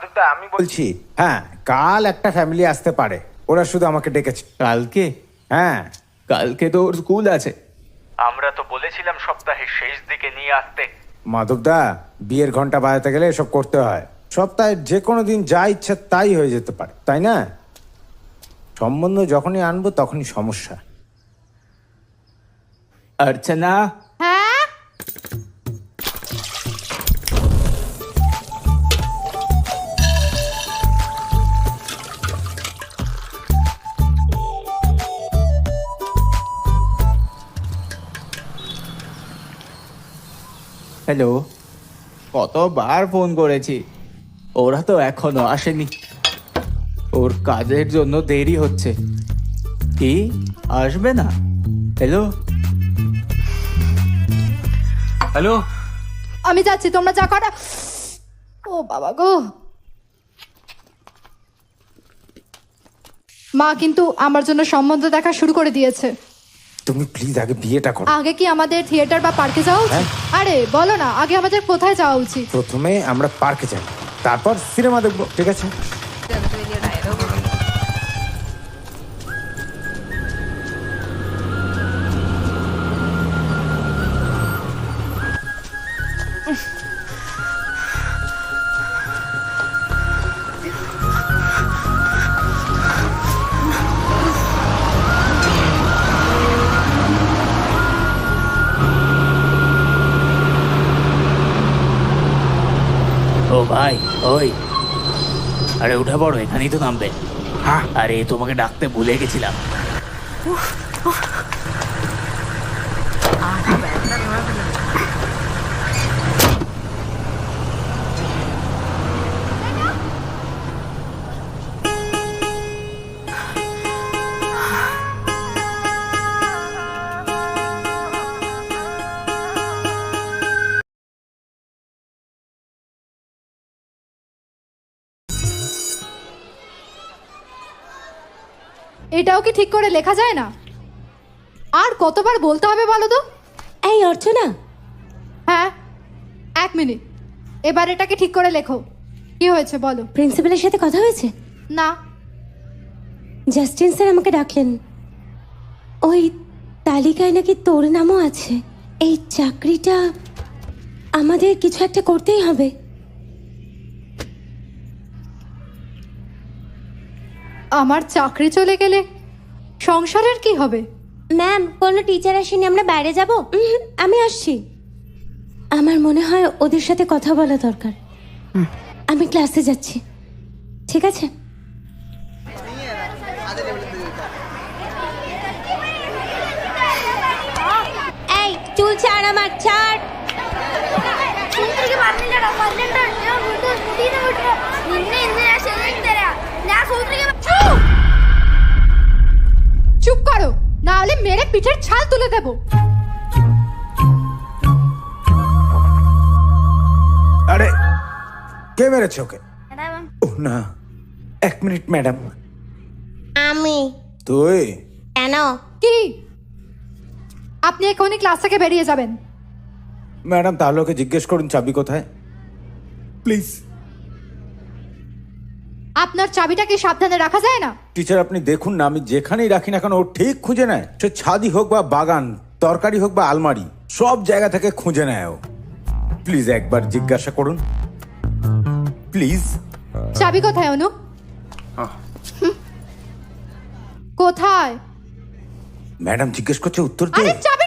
মাধবদা আমি বলছি, হ্যাঁ কাল একটা ফ্যামিলি আসতে পারে, ওরা শুধু আমাকে ডেকেছে। কালকে? হ্যাঁ কালকে তো ওর স্কুল আছে। আমরা তো বলেছিলাম সপ্তাহের শেষ দিকে নিয়ে আসতে। মাধবদা, বিয়ের ঘন্টা বাজাতে গেলে এসব করতে হয়। সপ্তাহে যে কোনো দিন যা ইচ্ছা তাই হয়ে যেতে পারে, তাই না? সম্বন্ধ যখনই আনবো তখনই সমস্যা। অর্চনা, হ্যাঁ হ্যালো। কতবার ফোন করেছি, ওরা তো এখনো আসেনি। ওর কাজের জন্য দেরি হচ্ছে। কি আসবে না? হ্যালো হ্যালো, আমি যাচ্ছি, তোমরা যা করো। ও বাবা গো, মা কিন্তু আমার জন্য সম্বন্ধ দেখা শুরু করে দিয়েছে। তুমি প্লিজ আগে বিয়েটা করো। আগে কি আমাদের থিয়েটার বা পার্কে যাওয়া উচিত? আরে বলো না, আগে আমাদের কোথায় যাওয়া উচিত? প্রথমে আমরা পার্কে যাই, তারপর সিনেমা দেখবো, ঠিক আছে? ও ভাই, ওই আরে উঠে পড়ো, এখানেই তো নামবে। হ্যাঁ আরে তোমাকে ডাকতে ভুলে গেছিলাম। এটাও কি ঠিক করে লেখা যায় না? আর কতবার বলতে হবে বলো তো? এই অর্চনা, হ্যাঁ, 1 মিনিট। এবার এটাকে ঠিক করে লেখো। কি হয়েছে বলো? প্রিন্সিপালের সাথে কথা হয়েছে? না। জাস্টিন স্যার আমাকে ডাকলেন। ওই তালিকায় নাকি তোর নামও আছে। এই চাকরিটা আমাদের কিছু একটা করতেই হবে। আমার চাকরি চলে গেলে সংসারের কি হবে? ম্যাম, কোনো টিচার আসেনি, আমরা বাইরে যাব। আমি আসছি। আমার মনে হয় ওদের সাথে কথা বলা দরকার। আমি ক্লাসে যাচ্ছি, ঠিক আছে? এই চুল ছাড় আমার, ছাড়। চুপ করো, না হলে মেরে পিঠের ছাল তুলে দেবো। আরে কে মেরেছে ওকে? ও না, 1 মিনিট ম্যাডাম। আমি। তুই? কেন? কি? আপনি এখনই ক্লাস থেকে বেরিয়ে যাবেন। ম্যাডাম তাহলে ওকে জিজ্ঞেস করুন চাবি কোথায়, প্লিজ। আপনার চাবিটা কি সাবধানে রাখা যায় না? টিচার আপনি দেখুন না, আমি যেখানেই রাখি না কেন ও ঠিক খুঁজে নেয়। সে ছাদি হোক বা বাগান, তরকারি হোক বা আলমারি, সব জায়গা থেকে খুঁজে নেয় ও। প্লিজ একবার জিজ্ঞাসা করুন, প্লিজ। চাবি কোথায় অনু? কোথায়? ম্যাডাম জিজ্ঞেস করছে, উত্তর দে। আরে চাবি